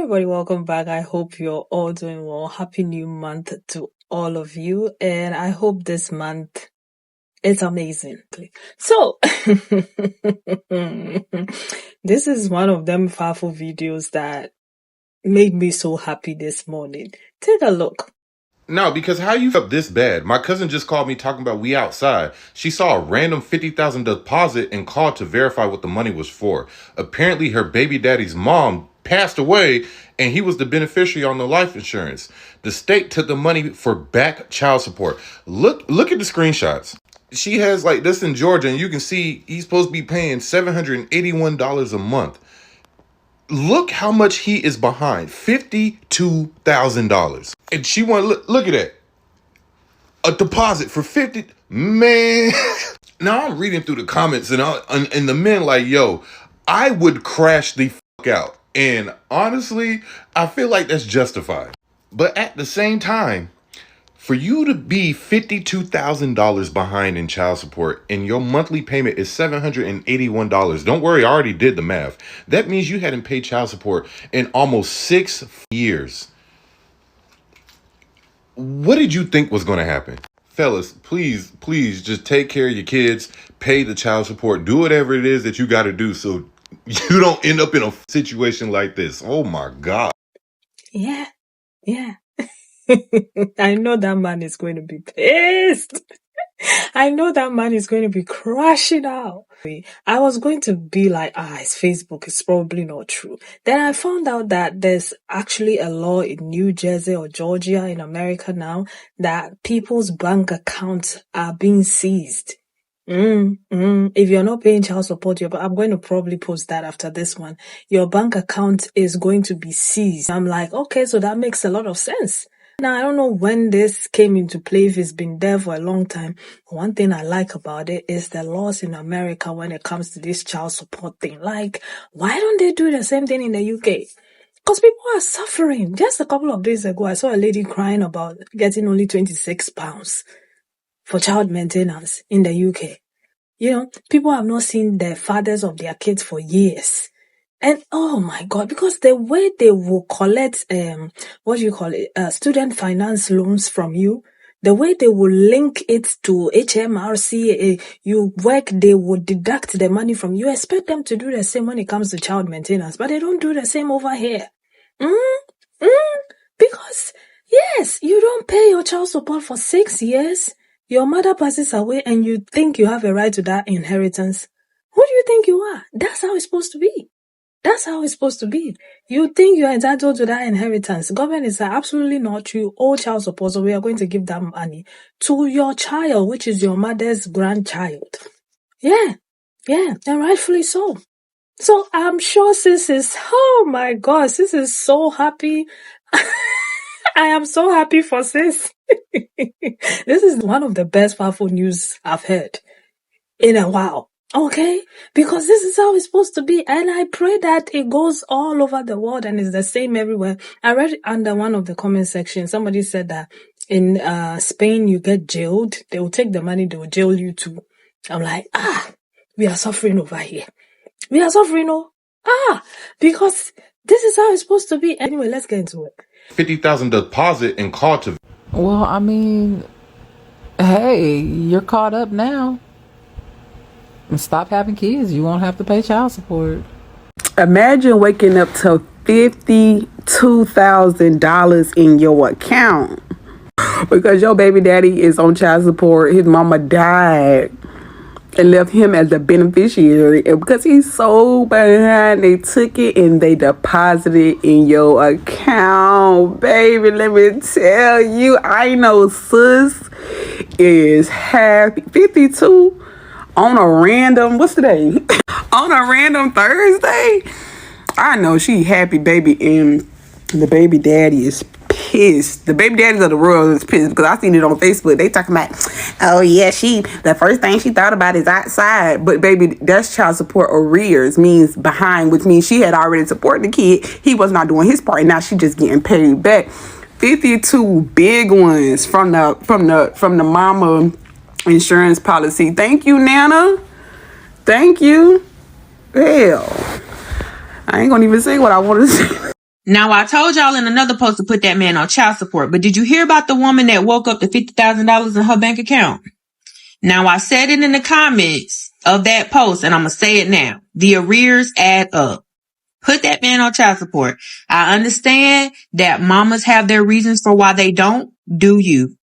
everybody, welcome back. I hope you're all doing well. Happy new month to all of you, and I hope this month is amazing. So, this is one of them powerful videos that made me so happy this morning. Take a look. No, because how you up this bad? My cousin just called me talking about we outside. She saw a random 50,000 deposit and called to verify what the money was for. Apparently her baby daddy's mom passed away and he was the beneficiary on the life insurance. The state took the money for back child support. Look at the screenshots. She has like this in Georgia and you can see he's supposed to be paying $781 a month. Look how much he is behind. $52,000. And she want look at that. A deposit for 50. Man. Now I'm reading through the comments and the men like, yo, I would crash the fuck out. And honestly, I feel like that's justified. But at the same time, for you to be $52,000 behind in child support and your monthly payment is $781, don't worry, I already did the math. That means you hadn't paid child support in almost 6 years. What did you think was going to happen? Fellas, please just take care of your kids, pay the child support, do whatever it is that you got to do so you don't end up in a situation like this. Oh my God. Yeah. I know that man is going to be pissed. I know that man is going to be crashing out. I was going to be like, it's Facebook. It's probably not true. Then I found out that there's actually a law in New Jersey or Georgia in America now that people's bank accounts are being seized. If you're not paying child support, I'm going to probably post that after this one. Your bank account is going to be seized. I'm like, okay, so that makes a lot of sense. Now, I don't know when this came into play, if it's been there for a long time. One thing I like about it is the laws in America when it comes to this child support thing. Like, why don't they do the same thing in the UK? Because people are suffering. Just a couple of days ago, I saw a lady crying about getting only £26 for child maintenance in the UK. You know, people have not seen the fathers of their kids for years. And oh my God, because the way they will collect, student finance loans from you, the way they will link it to HMRC, you work, they will deduct the money from you. Expect them to do the same when it comes to child maintenance, but they don't do the same over here. Because yes, you don't pay your child support for 6 years. Your mother passes away and you think you have a right to that inheritance. Who do you think you are? That's how it's supposed to be. That's how it's supposed to be. You think you're entitled to that inheritance. Government is absolutely not true. All child support, so we are going to give that money to your child, which is your mother's grandchild. Yeah, and rightfully so. So I'm sure sis is, oh my God, sis is so happy. I am so happy for sis. This is one of the best powerful news I've heard in a while. Okay? Because this is how it's supposed to be. And I pray that it goes all over the world and it's the same everywhere. I read under one of the comment sections, somebody said that in Spain you get jailed. They will take the money, they will jail you too. I'm like, we are suffering over here. We are suffering, because this is how it's supposed to be. Anyway, let's get into it. 50,000 deposit and call to. Well, I mean, hey, you're caught up now. Stop having kids. You won't have to pay child support. Imagine waking up to $52,000 in your account because your baby daddy is on child support. His mama died and left him as the beneficiary. And because he's so behind, they took it and they deposited in your account. Baby, let me tell you, I know sis is happy. 52 on a random, what's today? On a random Thursday? I know she happy, baby, and the baby daddy is pissed. The baby daddies of the world is pissed because I seen it on Facebook. They talking about, oh yeah, the first thing she thought about is outside. But baby, that's child support arrears, means behind, which means she had already supported the kid. He was not doing his part, and now she just getting paid back. 52 big ones from the mama insurance policy. Thank you, Nana. Thank you. Hell, I ain't gonna even say what I want to say. Now, I told y'all in another post to put that man on child support, but did you hear about the woman that woke up to $50,000 in her bank account? Now, I said it in the comments of that post, and I'm going to say it now. The arrears add up. Put that man on child support. I understand that mamas have their reasons for why they don't. Do you?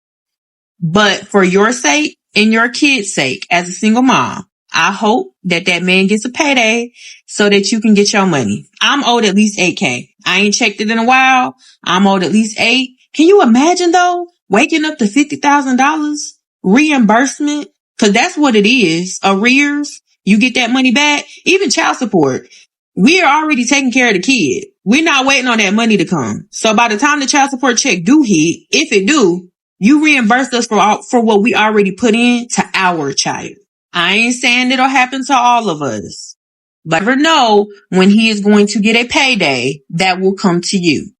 But for your sake and your kid's sake, as a single mom, I hope that that man gets a payday so that you can get your money. I'm owed at least $8K. I ain't checked it in a while. I'm owed at least $8. Can you imagine though, waking up to $50,000 reimbursement? Cause that's what it is. Arrears. You get that money back. Even child support. We are already taking care of the kid. We're not waiting on that money to come. So by the time the child support check do hit, if it do, you reimburse us for what we already put in to our child. I ain't saying it'll happen to all of us, but never know when he is going to get a payday that will come to you.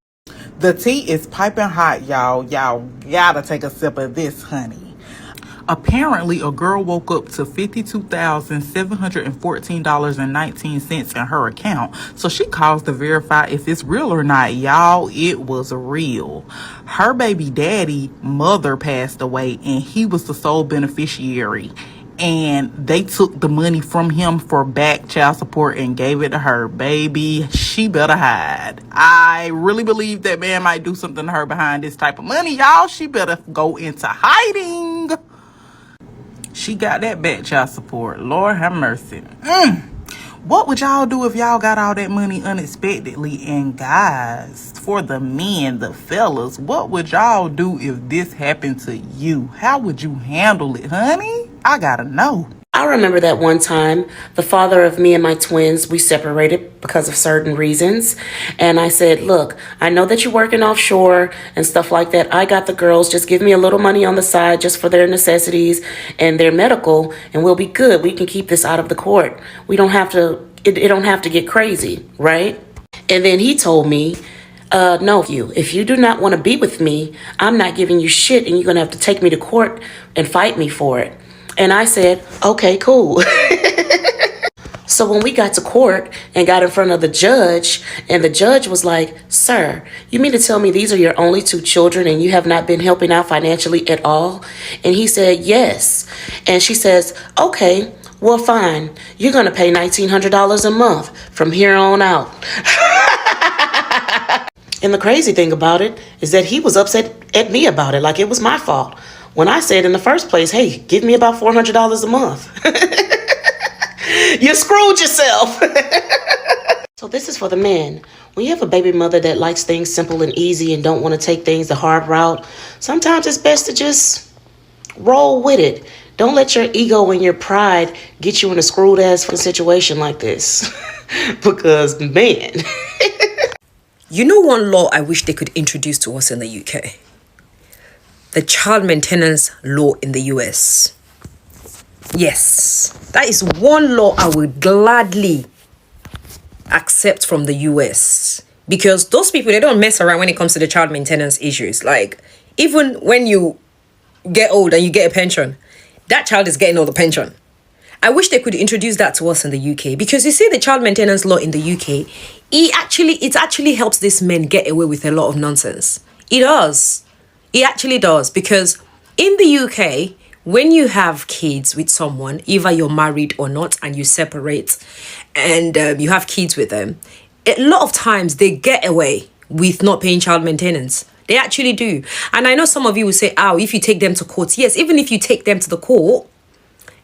The tea is piping hot, y'all. Y'all gotta take a sip of this, honey. Apparently, a girl woke up to $52,714.19 in her account. So she calls to verify if it's real or not. Y'all, it was real. Her baby daddy mother passed away and he was the sole beneficiary. And they took the money from him for back child support and gave it to her. Baby, she better hide. I really believe that man might do something to her behind this type of money, y'all. She better go into hiding. She got that back child support. Lord have mercy. What would y'all do if y'all got all that money unexpectedly? And guys, for the men, the fellas, what would y'all do if this happened to you? How would you handle it, honey? I gotta know. I remember that one time, the father of me and my twins, we separated because of certain reasons. And I said, look, I know that you're working offshore and stuff like that. I got the girls. Just give me a little money on the side just for their necessities and their medical, and we'll be good. We can keep this out of the court. We don't have to, it don't have to get crazy, right? And then he told me, no, if you do not want to be with me, I'm not giving you shit, and you're going to have to take me to court and fight me for it. And I said, okay, cool. So when we got to court and got in front of the judge, and the judge was like, sir, you mean to tell me these are your only 2 children and you have not been helping out financially at all? And he said, yes. And she says, okay, well, fine. You're going to pay $1,900 a month from here on out. And the crazy thing about it is that he was upset at me about it, like it was my fault. When I said in the first place, hey, give me about $400 a month. You screwed yourself. So this is for the men. When you have a baby mother that likes things simple and easy and don't want to take things the hard route, sometimes it's best to just roll with it. Don't let your ego and your pride get you in a screwed ass situation like this. Because, man. You know one law I wish they could introduce to us in the UK? The child maintenance law in the US. Yes, that is one law I would gladly accept from the US. Because those people, they don't mess around when it comes to the child maintenance issues. Like, even when you get old and you get a pension, that child is getting all the pension. I wish they could introduce that to us in the UK, because you see the child maintenance law in the UK, it actually helps these men get away with a lot of nonsense. It does. It actually does, because in the UK, when you have kids with someone, either you're married or not, and you separate and you have kids with them, a lot of times they get away with not paying child maintenance. They actually do. And I know some of you will say, oh, if you take them to court. Yes, even if you take them to the court,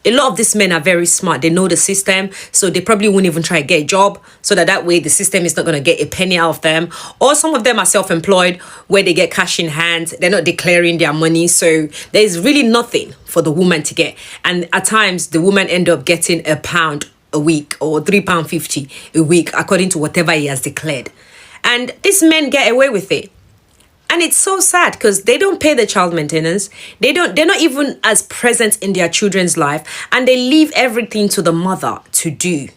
a lot of these men are very smart. They know the system, so they probably won't even try to get a job, so that way the system is not going to get a penny out of them. Or some of them are self-employed, where they get cash in hand. They're not declaring their money, so there's really nothing for the woman to get. And at times, the woman end up getting £1 a week or £3.50 a week, according to whatever he has declared. And these men get away with it. And it's so sad because they don't pay the child maintenance. They're not even as present in their children's life, and they leave everything to the mother to do.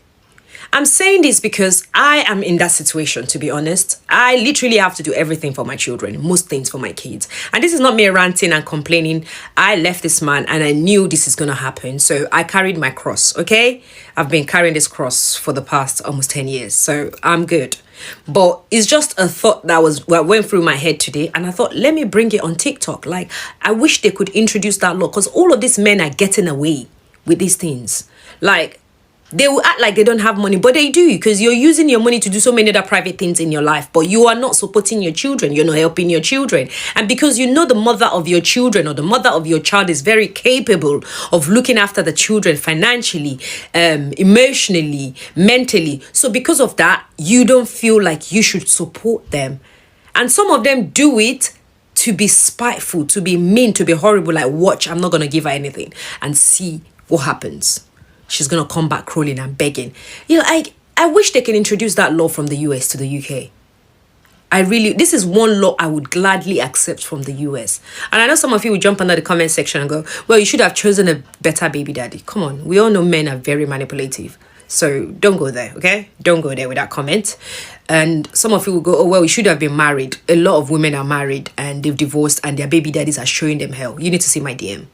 I'm saying this because I am in that situation, to be honest. I literally have to do everything for my children, most things for my kids. And this is not me ranting and complaining. I left this man and I knew this is going to happen. So I carried my cross, okay? I've been carrying this cross for the past almost 10 years. So I'm good. But it's just a thought that went through my head today, and I thought, let me bring it on TikTok. Like, I wish they could introduce that law, because all of these men are getting away with these things. Like, they will act like they don't have money, but they do, because you're using your money to do so many other private things in your life, but you are not supporting your children. You're not helping your children. And because you know the mother of your children or the mother of your child is very capable of looking after the children financially, emotionally, mentally. So because of that, you don't feel like you should support them. And some of them do it to be spiteful, to be mean, to be horrible. Like, watch, I'm not going to give her anything, and see what happens. She's going to come back crawling and begging. You know, I wish they can introduce that law from the US to the UK. This is one law I would gladly accept from the US. And I know some of you will jump under the comment section and go, well, you should have chosen a better baby daddy. Come on. We all know men are very manipulative. So don't go there, okay? Don't go there with that comment. And some of you will go, oh, well, you should have been married. A lot of women are married and they've divorced and their baby daddies are showing them hell. You need to see my DM.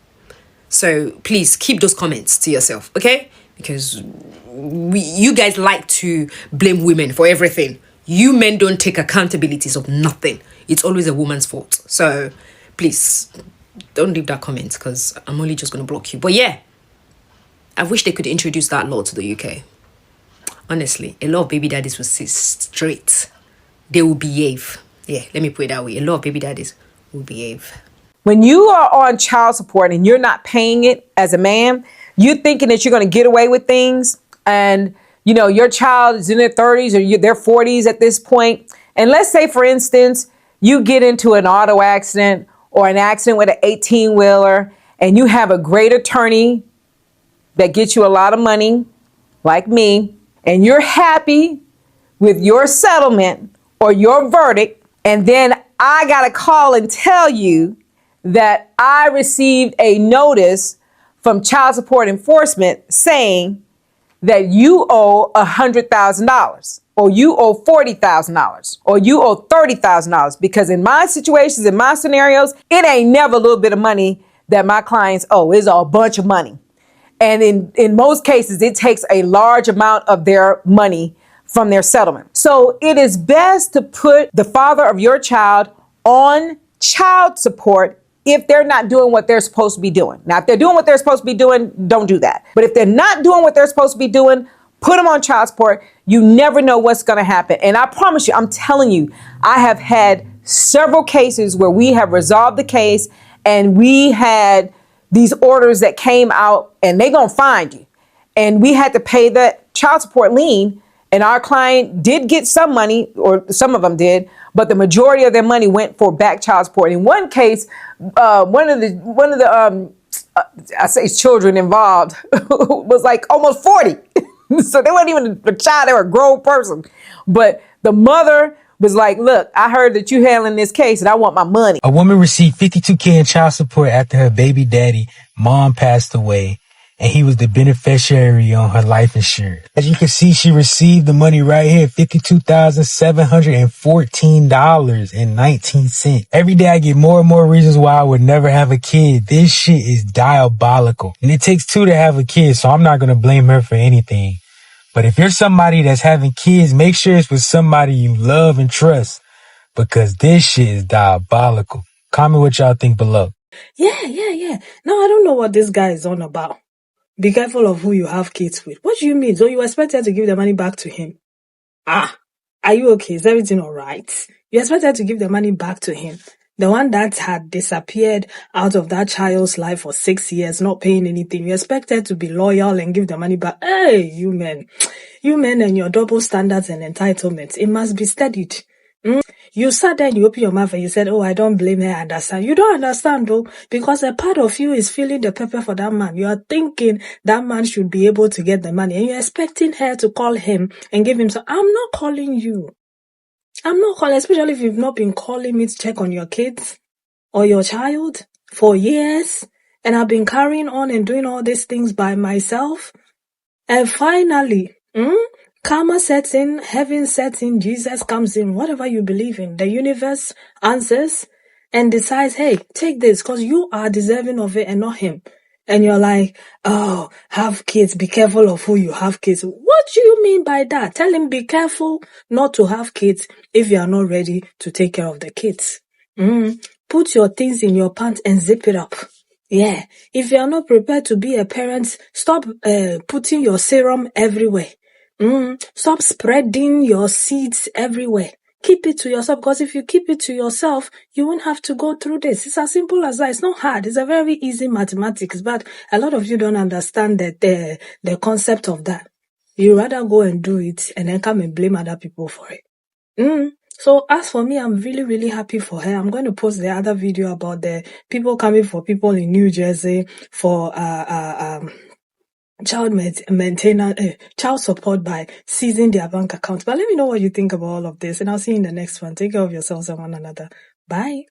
So please keep those comments to yourself, okay? Because you guys like to blame women for everything. You men don't take accountabilities of nothing. It's always a woman's fault. So please don't leave that comment, because I'm only just going to block you. But yeah, I wish they could introduce that law to the UK. Honestly, a lot of baby daddies will sit straight. They will behave. Yeah, let me put it that way. A lot of baby daddies will behave. When you are on child support and you're not paying it as a man, you're thinking that you're going to get away with things. And, you know, your child is in their 30s or their 40s at this point. And let's say, for instance, you get into an auto accident or an accident with an 18-wheeler and you have a great attorney that gets you a lot of money, like me, and you're happy with your settlement or your verdict. And then I got to call and tell you that I received a notice from child support enforcement saying that you owe $100,000 or you owe $40,000 or you owe $30,000, because in my situations, in my scenarios, it ain't never a little bit of money that my clients owe. It's a bunch of money. And in most cases, it takes a large amount of their money from their settlement. So it is best to put the father of your child on child support if they're not doing what they're supposed to be doing. Now, if they're doing what they're supposed to be doing, don't do that. But if they're not doing what they're supposed to be doing, put them on child support. You never know what's going to happen. And I promise you, I'm telling you, I have had several cases where we have resolved the case and we had these orders that came out and they're going to find you. And we had to pay that child support lien. And our client did get some money, or some of them did, but the majority of their money went for back child support. In one case, one of the I say children involved was like almost 40. So they weren't even a child, they were a grown person. But the mother was like, look, I heard that you handling this case and I want my money. A woman received $52K in child support after her baby daddy mom passed away, and he was the beneficiary on her life insurance. As you can see, she received the money right here, $52,714.19. Every day I get more and more reasons why I would never have a kid. This shit is diabolical. And it takes two to have a kid, so I'm not going to blame her for anything. But if you're somebody that's having kids, make sure it's with somebody you love and trust, because this shit is diabolical. Comment what y'all think below. Yeah. Now, I don't know what this guy is on about. Be careful of who you have kids with. What do you mean? So you expect her to give the money back to him? Are you okay? Is everything all right? You expect her to give the money back to him. The one that had disappeared out of that child's life for 6 years, not paying anything. You expect her to be loyal and give the money back. Hey, you men and your double standards and entitlements. It must be studied. You sat there and you open your mouth and you said, oh, I don't blame her, I understand. You don't understand though, because a part of you is feeling the pepper for that man. You are thinking that man should be able to get the money and you're expecting her to call him and give him some. I'm not calling you. I'm not calling, especially if you've not been calling me to check on your kids or your child for years. And I've been carrying on and doing all these things by myself. And finally, karma sets in, heaven sets in, Jesus comes in, whatever you believe in. The universe answers and decides, hey, take this because you are deserving of it and not him. And you're like, oh, have kids, be careful of who you have kids. What do you mean by that? Tell him be careful not to have kids if you are not ready to take care of the kids. Put your things in your pants and zip it up. Yeah. If you are not prepared to be a parent, stop putting your serum everywhere. Stop spreading your seeds everywhere. Keep it to yourself, because if you keep it to yourself, you won't have to go through this. It's as simple as that. It's not hard. It's a very easy mathematics, but a lot of you don't understand the concept of that. You rather go and do it and then come and blame other people for it. So as for me, I'm really, really happy for her. I'm going to post the other video about the people coming for people in New Jersey for child support by seizing their bank accounts. But let me know what you think about all of this, and I'll see you in the next one. Take care of yourselves and one another. Bye.